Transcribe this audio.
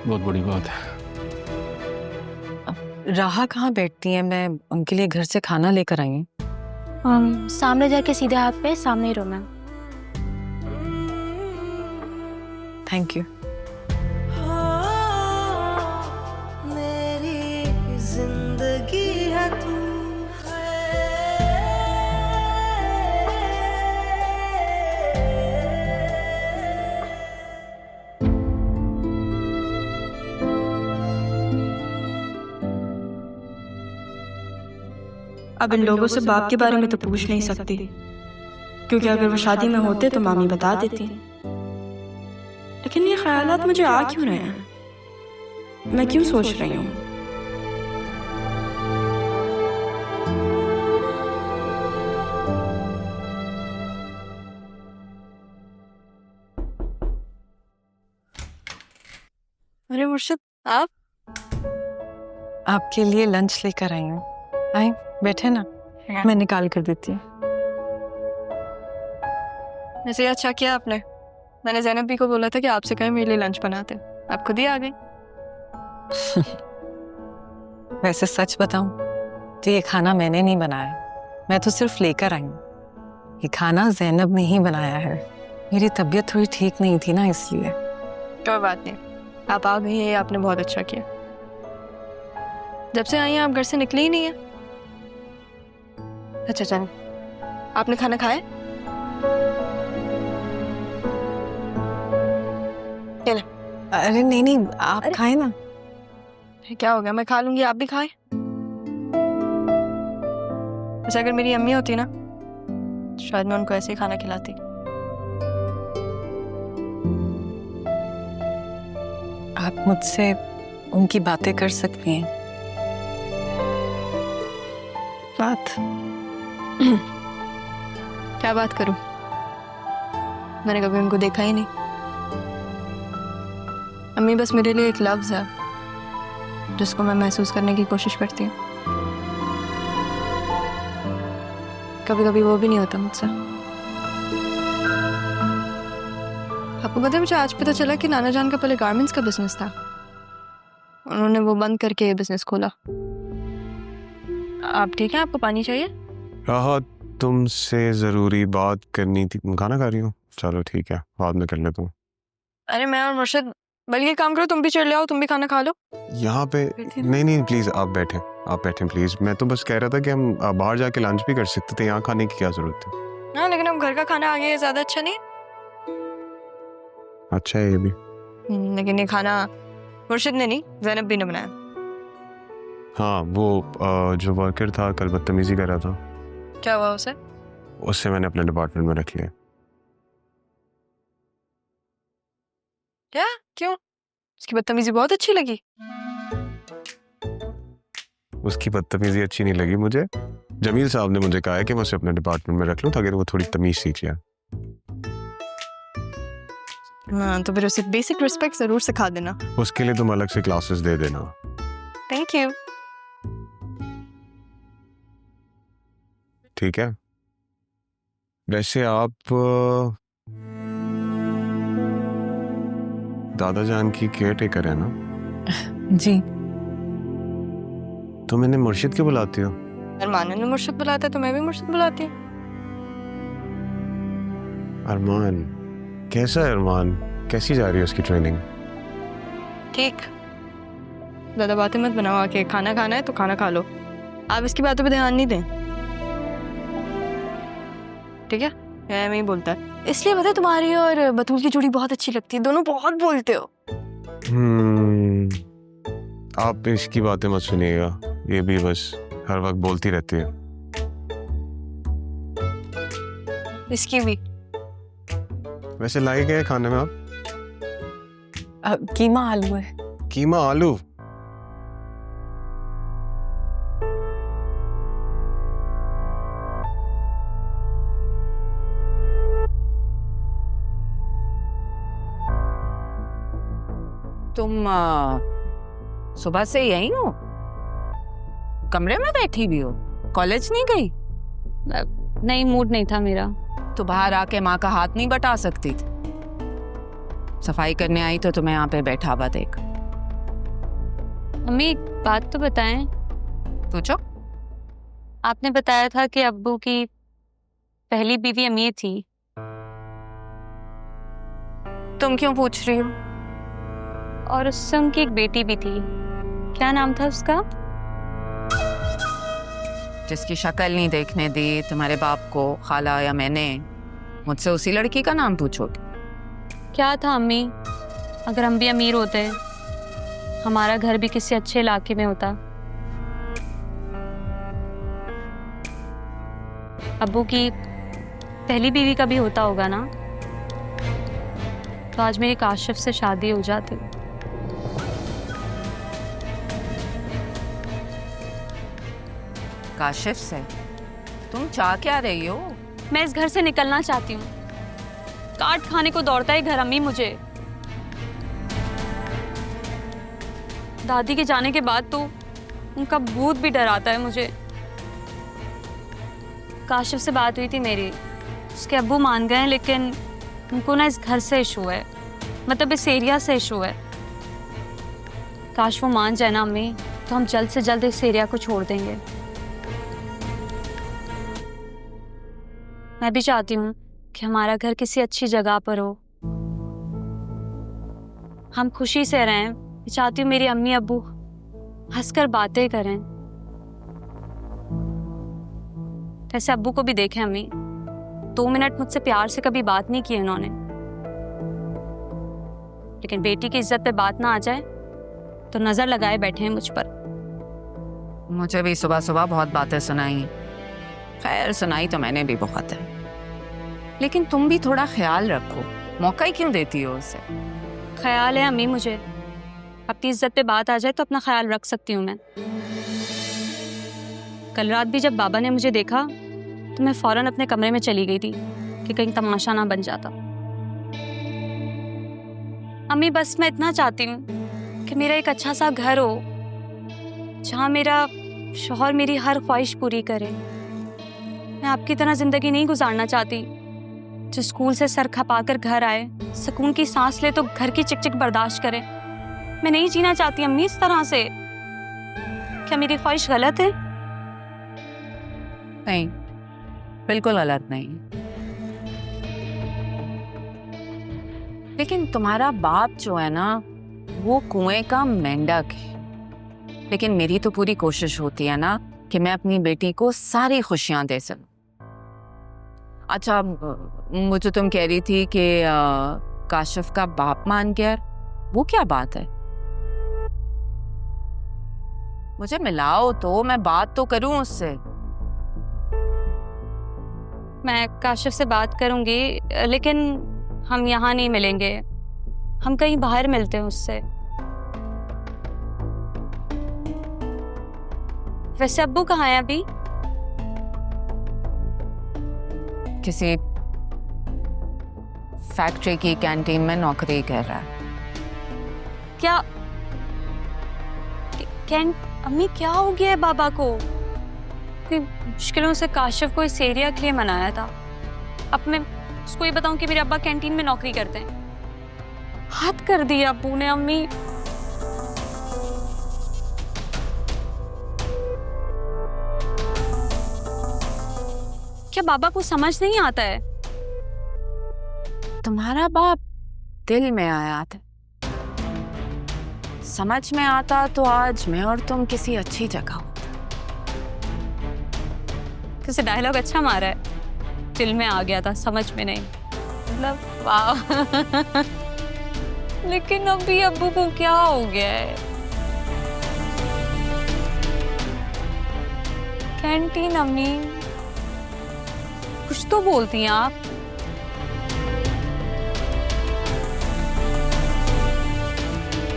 बहुत बड़ी बात है। राहा कहाँ बैठती है? मैं उनके लिए घर से खाना लेकर आई हूँ। सामने जाके सीधे हाथ पे सामने ही रहो मैम। Thank you. मेरी जिंदगी है तू। अब इन लोगों से बाप के बारे में तो पूछ नहीं सकती, क्योंकि अगर वो शादी में होते तो मामी बता देती। लेकिन ये ख्यालात मुझे आ क्यों रहे हैं? मैं क्यों सोच रही हूँ? अरे मुर्शिद, आप? आपके लिए लंच लेकर आई हूँ। आए बैठे ना, मैं निकाल कर देती हूँ। वैसे अच्छा किया आपने। मैंने ज़ैनब भी को बोला था कि आपसे कहें मेरे लिए लंच बनाते। आप खुद ही आ गई। वैसे सच बताऊं तो ये खाना मैंने नहीं बनाया, मैं तो सिर्फ लेकर आई हूँ। ये खाना ज़ैनब ने ही बनाया है। मेरी तबीयत थोड़ी ठीक नहीं थी ना, इसलिए। कोई बात नहीं, आप आ गई हैं, आपने बहुत अच्छा किया। जब से आई हैं आप घर से निकली ही नहीं है। अच्छा चल, आपने खाना खाया? अरे नहीं नहीं, आप खाए ना। क्या हो गया, मैं खा लूंगी, आप भी खाएं। वैसे अगर मेरी अम्मी होती ना, शायद मैं उनको ऐसे ही खाना खिलाती। आप मुझसे उनकी बातें कर सकती हैं। बात? क्या बात करूं? मैंने कभी उनको देखा ही नहीं। अम्मी बस मेरे लिए एक लफ्ज है जिसको मैं महसूस करने की कोशिश करती हूँ। कभी कभी वो भी नहीं होता मुझसे। आपको पता है, मुझे आज पता चला कि नाना जान का पहले गारमेंट्स का बिजनेस था। उन्होंने वो बंद करके ये बिजनेस खोला। आप ठीक हैं? आपको पानी चाहिए? राहा, तुमसे जरूरी बात करनी थी। खाना खा रही हूँ? चलो ठीक है, बाद में कर लेता हूँ। अरे मैं और मुर्शिद, बल्कि काम करो, तुम भी चढ़ ले आओ, तुम भी खाना खा लो। यहाँ पे नहीं प्लीज आप बैठे प्लीज। मैं तो बस कह रहा था कि हम बाहर जाके लंच भी कर सकते थे, यहाँ खाने की क्या जरूरत है? हाँ, लेकिन अब घर का खाना आ गया, ज्यादा अच्छा नहीं। अच्छा है ये भी। लेकिन ये खाना मुर्शिद ने नहीं, ज़ैनब भी ने बनाया। हाँ, वो जो वर्कर था कल बदतमीजी कर रहा था। क्या हुआ उसे? उससे मैंने अपने डिपार्टमेंट में रख लिया। क्या? क्यों? उसकी बदतमीजी बहुत अच्छी लगी? उसकी बदतमीजी अच्छी नहीं लगी मुझे। जमील साहब ने मुझे कहा है कि मैं उसे अपने डिपार्टमेंट में रख लूं ताकि वो थोड़ी तमीज सीख लिया। हाँ, तो फिर उसे बेसिक रिस्पेक्ट जरूर सिखा देना। उसके लिए तुम अलग से क्लासेस दे देना। Thank you. ठीक है। वैसे आप दादा जान की केयर टेकर है ना? जी। तुम इन्हें मुर्शिद क्यों बुलाती हो? अरमान ने मुर्शिद बुलाता है तो मैं भी मुर्शिद बुलाती हूँ। अरमान? कैसा है अरमान? कैसी जा रही है उसकी ट्रेनिंग? ठीक। ज्यादा बातें मत बनाओ, आके खाना खाना है तो खाना खा लो। आप इसकी बातों पे ध्यान नहीं दें, ठीक है? मैं ही बोलता है। इसलिए पता है, तुम्हारी और बतूल की जोड़ी बहुत अच्छी लगती है, दोनों बहुत बोलते हो। आप इसकी बातें मत सुनिएगा, ये भी बस हर वक्त बोलती रहती है। इसकी भी। वैसे लाई क्या है खाने में आप? कीमा आलू है। कीमा आलू? तुम सुबह से यही हो? कमरे में बैठी भी हो? कॉलेज नहीं गई? नहीं, मूड नहीं था मेरा। तो बाहर आके माँ का हाथ नहीं बटा सकती थी? सफाई करने आई तो तुम्हें यहाँ पे बैठा हुआ देख। अम्मी एक बात तो बताएं। पूछो। आपने बताया था कि अब्बू की पहली बीवी अमीर थी। तुम क्यों पूछ रही हो? और उससे उनकी एक बेटी भी थी। क्या नाम था उसका? जिसकी शक्ल नहीं देखने दी तुम्हारे बाप को खाला या मैंने, मुझसे उसी लड़की का नाम पूछोगे? क्या था अम्मी? अगर हम भी अमीर होते, हमारा घर भी किसी अच्छे इलाके में होता, अब्बू की पहली बीवी का भी होता होगा ना, तो आज मेरी काशिफ से शादी हो जाती। काशिफ से? तुम चाह क्या रही हो? मैं इस घर से निकलना चाहती हूँ। काट खाने को दौड़ता है घर अम्मी मुझे। दादी के जाने के बाद तो उनका भूत भी डराता है मुझे। काशिफ से बात हुई थी मेरी, उसके अब्बू मान गए हैं, लेकिन उनको ना इस घर से इशू है, मतलब इस एरिया से इशू है। काश वो मान जाए ना अम्मी, तो हम जल्द से जल्द इस एरिया को छोड़ देंगे। मैं भी चाहती हूँ कि हमारा घर किसी अच्छी जगह पर हो, हम खुशी से रहें। मैं चाहती हूँ मेरी अम्मी अब्बू हंसकर बातें करें। वैसे अब्बू को भी देखें अम्मी, 2 मिनट मुझसे प्यार से कभी बात नहीं की उन्होंने, लेकिन बेटी की इज्जत पे बात ना आ जाए तो नजर लगाए बैठे हैं मुझ पर। मुझे भी सुबह सुबह बहुत बातें सुनाई। खैर सुनाई तो मैंने भी बहुत है, लेकिन तुम भी थोड़ा ख्याल रखो। मौका ही क्यों देती हो उसे? ख्याल है अम्मी, मुझे अपनी इज्जत पे बात आ जाए तो अपना ख्याल रख सकती हूँ मैं। कल रात भी जब बाबा ने मुझे देखा तो मैं फौरन अपने कमरे में चली गई थी कि कहीं तमाशा ना बन जाता। अम्मी बस मैं इतना चाहती हूँ कि मेरा एक अच्छा सा घर हो, जहाँ मेरा शौहर मेरी हर ख्वाहिश पूरी करे। मैं आपकी तरह जिंदगी नहीं गुजारना चाहती, जो स्कूल से सर खपाकर घर आए, सुकून की सांस ले तो घर की चिकचिक बर्दाश्त करे। मैं नहीं जीना चाहती अम्मी इस तरह से। क्या मेरी ख्वाहिश गलत है? नहीं, बिल्कुल गलत नहीं। लेकिन तुम्हारा बाप जो है ना, वो कुएं का मेंढक है। लेकिन मेरी तो पूरी कोशिश होती है ना कि मैं अपनी बेटी को सारी खुशियां दे सकूं। अच्छा, मुझे तुम कह रही थी कि काशिफ का बाप मान गया, वो क्या बात है? मुझे मिलाओ तो मैं बात तो करूं उससे। मैं काशिफ से बात करूंगी, लेकिन हम यहाँ नहीं मिलेंगे, हम कहीं बाहर मिलते हैं उससे। वैसे अब्बू कहाँ है अभी? किसी फैक्ट्री की कैंटीन में नौकरी कर रहा है। क्या कैन अम्मी क्या हो गया है बाबा को? मुश्किलों से काशिफ को इस एरिया के लिए मनाया था। अब मैं उसको ये बताऊं कि मेरे अब्बा कैंटीन में नौकरी करते हैं? हद कर दिया अब्बू ने अम्मी। क्या बाबा को समझ नहीं आता है? तुम्हारा बाप दिल में आया था, समझ में आता तो आज मैं और तुम किसी अच्छी जगह होते। तुझे डायलॉग अच्छा मारा है, दिल में आ गया था समझ में नहीं, मतलब वाह। लेकिन अभी अब्बू को क्या हो गया है? कैंटीन अम्मी कुछ तो बोलती हैं आप।